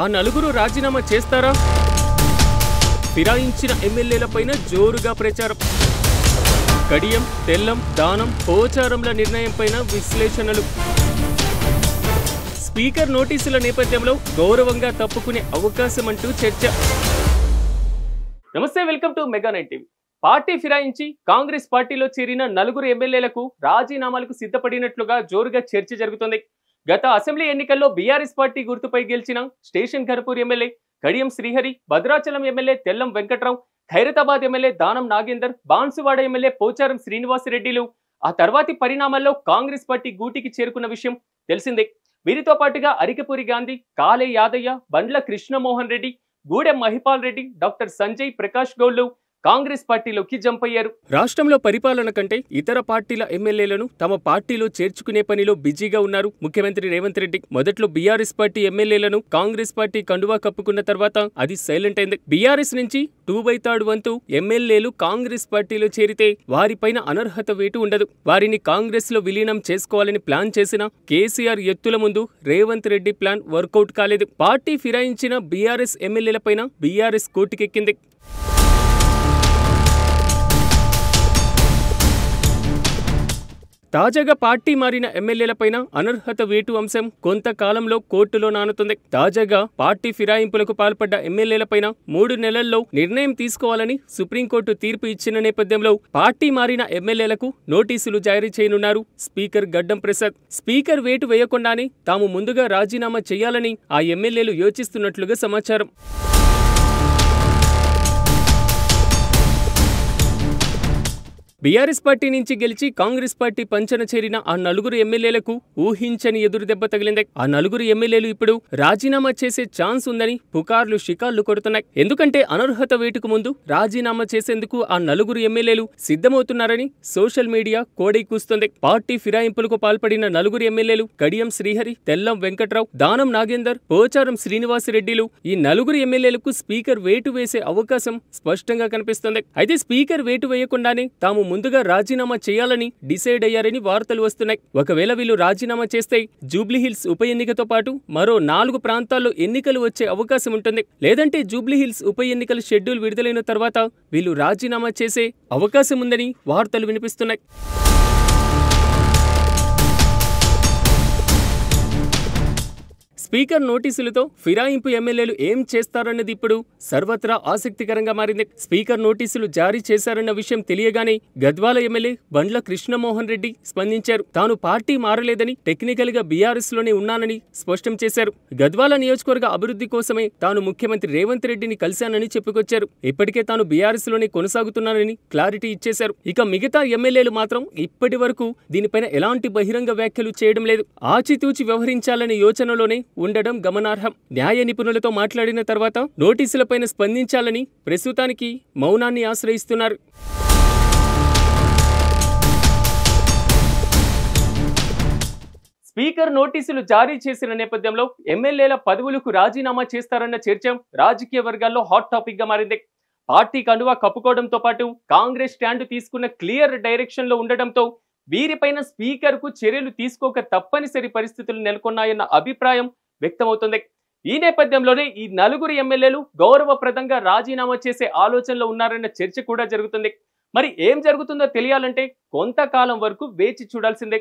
ఆ నలుగురు రాజీనామా చేస్తారా? ఫిరాయించిన ఎమ్మెల్యేలపైన జోరుగా ప్రచారం. కడియం, తెల్లం, దానం, పోచారంల నిర్ణయంపైన విశ్లేషణలు. స్పీకర్ నోటీసుల నేపథ్యంలో గౌరవంగా తప్పుకునే అవకాశం అంటూ చర్చ. నమస్తే, welcome to mega nine TV. Party ఫిరాయించి కాంగ్రెస్ పార్టీలో చేరిన నలుగురు ఎమ్మెల్యేలకు రాజీనామాలకు సిద్ధపడినట్లుగా జోరుగా చర్చ జరుగుతుంది. గత అసెంబ్లీ ఎన్నికల్లో బీఆర్ఎస్ పార్టీ గుర్తుపై గెలిచిన station Ghanpur MLA Kadiyam Srihari, Bhadrachalam MLA Tellam Venkatrao, Khairatabad MLA Danam Nagender, Banswada MLA Pocharam శ్రీనివాసరెడ్డిలు ఆ తర్వాతి పరిణామాల్లో కాంగ్రెస్ పార్టీ గూటికి చేరుకున్న విషయం తెలిసిందే. వీరితో పాటుగా అరికపూరి గాంధీ, కాలే యాదయ్య, బండ్ల కృష్ణమోహన్ రెడ్డి, గూడెం మహిపాల్ రెడ్డి, డాక్టర్ సంజయ్ ప్రకాష్ గౌడ్లు కాంగ్రెస్ పార్టీలోకి జంప్ అయ్యారు. రాష్ట్రంలో పరిపాలన కంటే ఇతర పార్టీల ఎమ్మెల్యేలను తమ పార్టీలో చేర్చుకునే పనిలో బిజీగా ఉన్నారు ముఖ్యమంత్రి రేవంత్ రెడ్డి. మొదట్లో బీఆర్ఎస్ పార్టీ ఎమ్మెల్యేలను కాంగ్రెస్ పార్టీ కండువా కప్పుకున్న తర్వాత అది సైలెంట్ అయింది. బీఆర్ఎస్ నుంచి 2/3 వంతు ఎమ్మెల్యేలు కాంగ్రెస్ పార్టీలో చేరితే వారిపైన అనర్హత వేటు ఉండదు. వారిని కాంగ్రెస్ లో విలీనం చేసుకోవాలని ప్లాన్ చేసిన కేసీఆర్ ఎత్తుల ముందు రేవంత్ రెడ్డి ప్లాన్ వర్కౌట్ కాలేదు. పార్టీ ఫిరాయించిన బీఆర్ఎస్ ఎమ్మెల్యేలపైన బీఆర్ఎస్ కోర్టుకెక్కింది. తాజాగా పార్టీ మారిన ఎమ్మెల్యేలపైన అనర్హత వేటు అంశం కొంతకాలంలో కోర్టులో నానుతుంది. తాజాగా పార్టీ ఫిరాయింపులకు పాల్పడ్డ ఎమ్మెల్యేలపైన 3 నెలల్లో నిర్ణయం తీసుకోవాలని సుప్రీంకోర్టు తీర్పు ఇచ్చిన నేపథ్యంలో పార్టీ మారిన ఎమ్మెల్యేలకు నోటీసులు జారీ చేయనున్నారు స్పీకర్ గడ్డం ప్రసాద్. స్పీకర్ వేటు వేయకుండానే తాము ముందుగా రాజీనామా చేయాలని ఆ ఎమ్మెల్యేలు యోచిస్తున్నట్లుగా సమాచారం. బీఆర్ఎస్ పార్టీ నుంచి గెలిచి కాంగ్రెస్ పార్టీ పంచన చేరిన ఆ నలుగురు ఎమ్మెల్యేలకు ఊహించని ఎదురు దెబ్బ తగిలింది. ఆ నలుగురు ఎమ్మెల్యేలు ఇప్పుడు రాజీనామా చేసే ఛాన్స్ ఉందని పుకార్లు షికార్లు కొడుతున్నాయి. ఎందుకంటే అనర్హత వేటుకు ముందు రాజీనామా చేసేందుకు ఆ నలుగురు ఎమ్మెల్యేలు సిద్ధమవుతున్నారని సోషల్ మీడియా కోడై కూస్తుంది. పార్టీ ఫిరాయింపులకు పాల్పడిన నలుగురు ఎమ్మెల్యేలు కడియం శ్రీహరి, తెల్లం వెంకట్రావు, దానం నాగేందర్, పోచారం శ్రీనివాసరెడ్డిలు. ఈ నలుగురు ఎమ్మెల్యేలకు స్పీకర్ వేటు వేసే అవకాశం స్పష్టంగా కనిపిస్తుంది. అయితే స్పీకర్ వేటు వేయకుండానే తాము ముందుగా రాజీనామా చేయాలని డిసైడ్ అయ్యారని వార్తలు వస్తున్నాయి. ఒకవేళ వీళ్ళు రాజీనామా చేస్తే జూబ్లీహిల్స్ ఉప ఎన్నికతో పాటు మరో 4 ప్రాంతాల్లో ఎన్నికలు వచ్చే అవకాశం ఉంటుంది. లేదంటే జూబ్లీహిల్స్ ఉప ఎన్నికల షెడ్యూల్ విడుదలైన తర్వాత వీళ్ళు రాజీనామా చేసే అవకాశం ఉందని వార్తలు వినిపిస్తున్నాయి. స్పీకర్ నోటీసులతో ఫిరాయింపు ఎమ్మెల్యేలు ఏం చేస్తారన్నది ఇప్పుడు సర్వత్రా ఆసక్తికరంగా మారింది. స్పీకర్ నోటీసులు జారీ చేశారన్న విషయం తెలియగానే గద్వాల ఎమ్మెల్యే బండ్ల కృష్ణమోహన్ రెడ్డి స్పందించారు. తాను పార్టీ మారలేదని, టెక్నికల్ గా బీఆర్ఎస్ లోనే ఉన్నానని స్పష్టం చేశారు. గద్వాల నియోజకవర్గ అభివృద్ధి కోసమే తాను ముఖ్యమంత్రి రేవంత్ రెడ్డిని కలిశానని చెప్పుకొచ్చారు. ఇప్పటికే తాను బీఆర్ఎస్ లోనే కొనసాగుతున్నానని క్లారిటీ ఇచ్చేశారు. ఇక మిగతా ఎమ్మెల్యేలు మాత్రం ఇప్పటి వరకు దీనిపైన ఎలాంటి బహిరంగ వ్యాఖ్యలు చేయడం లేదు. ఆచితూచి వ్యవహరించాలనే యోచనలోనే ఉండడం గమనార్హం. న్యాయ నిపుణులతో మాట్లాడిన తర్వాత నోటీసులపైన స్పందించాలని ప్రస్తుతానికి మౌనాన్ని ఆశ్రయిస్తున్నారు. స్పీకర్ నోటీసులు జారీ చేసిన నేపథ్యంలో ఎమ్మెల్యేల పదవులకు రాజీనామా చేస్తారన్న చర్చ రాజకీయ వర్గాల్లో హాట్ టాపిక్ గా మారింది. పార్టీ కండువా కప్పుకోవడంతో పాటు కాంగ్రెస్ స్టాండ్ తీసుకున్న క్లియర్ డైరెక్షన్ లో ఉండడంతో వీరిపైన స్పీకర్ కు చర్యలు తీసుకోక తప్పనిసరి పరిస్థితులు నెలకొన్నాయన్న అభిప్రాయం వ్యక్తమవుతుంది. ఈ నేపథ్యంలోనే ఈ నలుగురు ఎమ్మెల్యేలు గౌరవప్రదంగా రాజీనామా చేసే ఆలోచనలో ఉన్నారన్న చర్చ కూడా జరుగుతుంది. మరి ఏం జరుగుతుందో తెలియాలంటే కొంతకాలం వరకు వేచి చూడాల్సిందే.